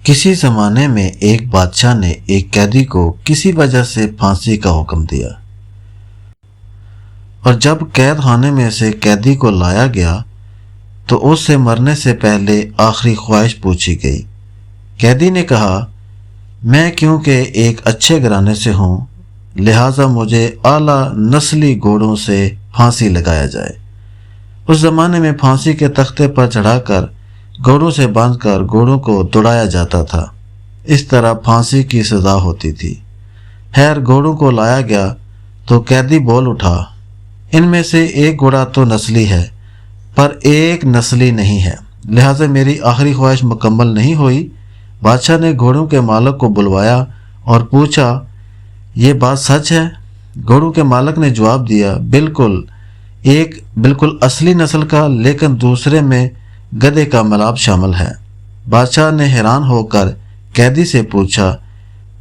کسی زمانے میں ایک بادشاہ نے ایک قیدی کو کسی وجہ سے پھانسی کا حکم دیا، اور جب قید خانے میں سے قیدی کو لایا گیا تو اس سے مرنے سے پہلے آخری خواہش پوچھی گئی۔ قیدی نے کہا، میں کیونکہ ایک اچھے گھرانے سے ہوں لہٰذا مجھے اعلیٰ نسلی گھوڑوں سے پھانسی لگایا جائے۔ اس زمانے میں پھانسی کے تختے پر چڑھا کر گھوڑوں سے باندھ کر گھوڑوں کو دوڑایا جاتا تھا، اس طرح پھانسی کی سزا ہوتی تھی۔ خیر گھوڑوں کو لایا گیا تو قیدی بول اٹھا، ان میں سے ایک گھوڑا تو نسلی ہے پر ایک نسلی نہیں ہے، لہٰذا میری آخری خواہش مکمل نہیں ہوئی۔ بادشاہ نے گھوڑوں کے مالک کو بلوایا اور پوچھا، یہ بات سچ ہے؟ گھوڑوں کے مالک نے جواب دیا، بالکل، ایک بالکل اصلی نسل کا لیکن دوسرے میں گدھے کا ملاب شامل ہے۔ بادشاہ نے حیران ہو کر قیدی سے پوچھا،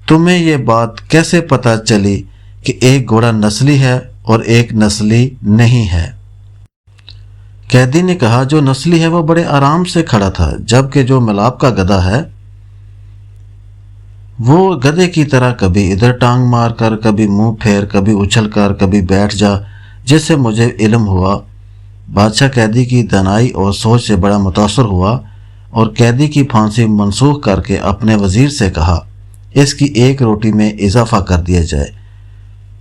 تمہیں یہ بات کیسے پتہ چلی کہ ایک گھوڑا نسلی ہے اور ایک نسلی نہیں ہے؟ قیدی نے کہا، جو نسلی ہے وہ بڑے آرام سے کھڑا تھا، جبکہ جو ملاب کا گدھا ہے وہ گدھے کی طرح کبھی ادھر ٹانگ مار کر، کبھی منہ پھیر، کبھی اچھل کر، کبھی بیٹھ جا، جس سے مجھے علم ہوا۔ بادشاہ قیدی کی دانائی اور سوچ سے بڑا متاثر ہوا اور قیدی کی پھانسی منسوخ کر کے اپنے وزیر سے کہا، اس کی ایک روٹی میں اضافہ کر دیا جائے۔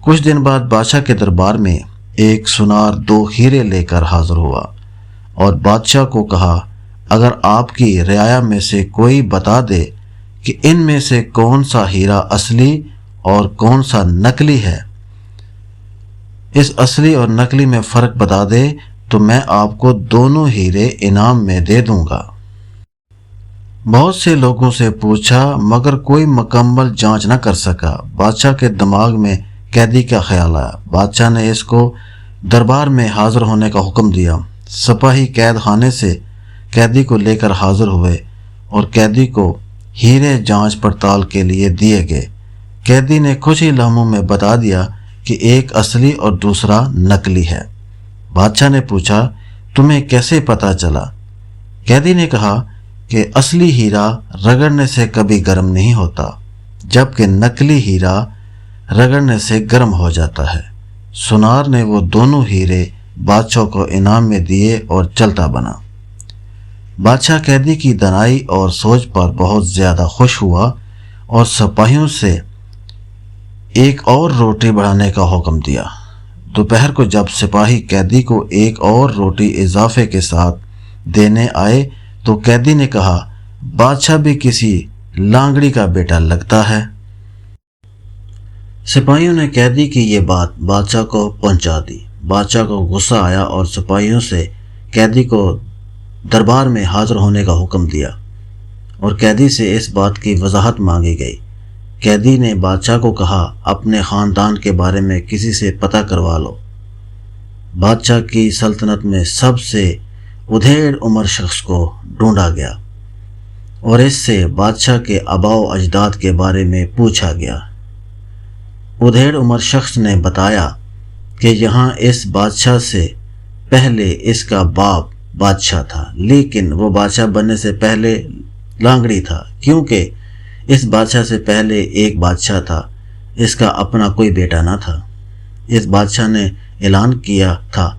کچھ دن بعد بادشاہ کے دربار میں ایک سونار 2 ہیرے لے کر حاضر ہوا اور بادشاہ کو کہا، اگر آپ کی رعایا میں سے کوئی بتا دے کہ ان میں سے کون سا ہیرا اصلی اور کون سا نقلی ہے، اس اصلی اور نقلی میں فرق بتا دے تو میں آپ کو دونوں ہیرے انعام میں دے دوں گا۔ بہت سے لوگوں سے پوچھا مگر کوئی مکمل جانچ نہ کر سکا۔ بادشاہ کے دماغ میں قیدی کا خیال آیا۔ بادشاہ نے اس کو دربار میں حاضر ہونے کا حکم دیا۔ سپاہی قید خانے سے قیدی کو لے کر حاضر ہوئے اور قیدی کو ہیرے جانچ پڑتال کے لیے دیے گئے۔ قیدی نے کچھ ہی لمحوں میں بتا دیا کہ ایک اصلی اور دوسرا نقلی ہے۔ بادشاہ نے پوچھا، تمہیں کیسے پتہ چلا؟ قیدی نے کہا کہ اصلی ہیرا رگڑنے سے کبھی گرم نہیں ہوتا، جبکہ نقلی ہیرا رگڑنے سے گرم ہو جاتا ہے۔ سونار نے وہ دونوں ہیرے بادشاہ کو انعام میں دیے اور چلتا بنا۔ بادشاہ قیدی کی دانائی اور سوچ پر بہت زیادہ خوش ہوا اور سپاہیوں سے ایک اور روٹی بڑھانے کا حکم دیا۔ دوپہر کو جب سپاہی قیدی کو ایک اور روٹی اضافے کے ساتھ دینے آئے تو قیدی نے کہا، بادشاہ بھی کسی لانگڑی کا بیٹا لگتا ہے۔ سپاہیوں نے قیدی کی یہ بات بادشاہ کو پہنچا دی۔ بادشاہ کو غصہ آیا اور سپاہیوں سے قیدی کو دربار میں حاضر ہونے کا حکم دیا اور قیدی سے اس بات کی وضاحت مانگی گئی۔ قیدی نے بادشاہ کو کہا، اپنے خاندان کے بارے میں کسی سے پتہ کروا لو۔ بادشاہ کی سلطنت میں سب سے ادھیڑ عمر شخص کو ڈھونڈا گیا اور اس سے بادشاہ کے آباء و اجداد کے بارے میں پوچھا گیا۔ ادھیڑ عمر شخص نے بتایا کہ یہاں اس بادشاہ سے پہلے اس کا باپ بادشاہ تھا، لیکن وہ بادشاہ بننے سے پہلے لانگڑی تھا، کیونکہ اس بادشاہ سے پہلے ایک بادشاہ تھا، اس کا اپنا کوئی بیٹا نہ تھا۔ اس بادشاہ نے اعلان کیا تھا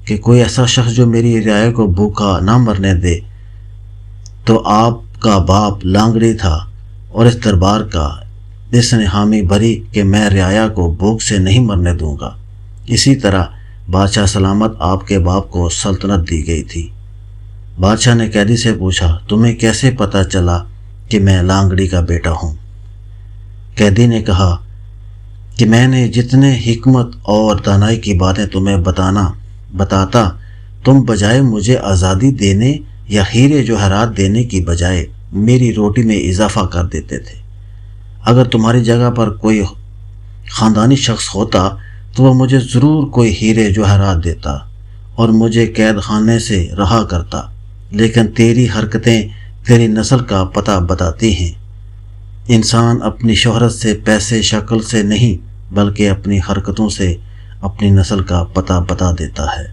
کہ کوئی ایسا شخص جو میری رعایا کو بھوکا نہ مرنے دے، تو آپ کا باپ لانگڑی تھا اور اس دربار کا اس نے حامی بھری کہ میں رعایا کو بھوک سے نہیں مرنے دوں گا۔ اسی طرح بادشاہ سلامت آپ کے باپ کو سلطنت دی گئی تھی۔ بادشاہ نے قیدی سے پوچھا، تمہیں کیسے پتہ چلا کہ میں لانگڑی کا بیٹا ہوں؟ قیدی نے کہا کہ میں نے جتنے حکمت اور دانائی کی باتیں تمہیں بتاتا تم بجائے مجھے آزادی دینے یا ہیرے جواہرات دینے کی بجائے میری روٹی میں اضافہ کر دیتے تھے۔ اگر تمہاری جگہ پر کوئی خاندانی شخص ہوتا تو وہ مجھے ضرور کوئی ہیرے جواہرات دیتا اور مجھے قید خانے سے رہا کرتا، لیکن تیری حرکتیں تیری نسل کا پتہ بتاتی ہیں۔ انسان اپنی شہرت سے، پیسے، شکل سے نہیں بلکہ اپنی حرکتوں سے اپنی نسل کا پتہ بتا دیتا ہے۔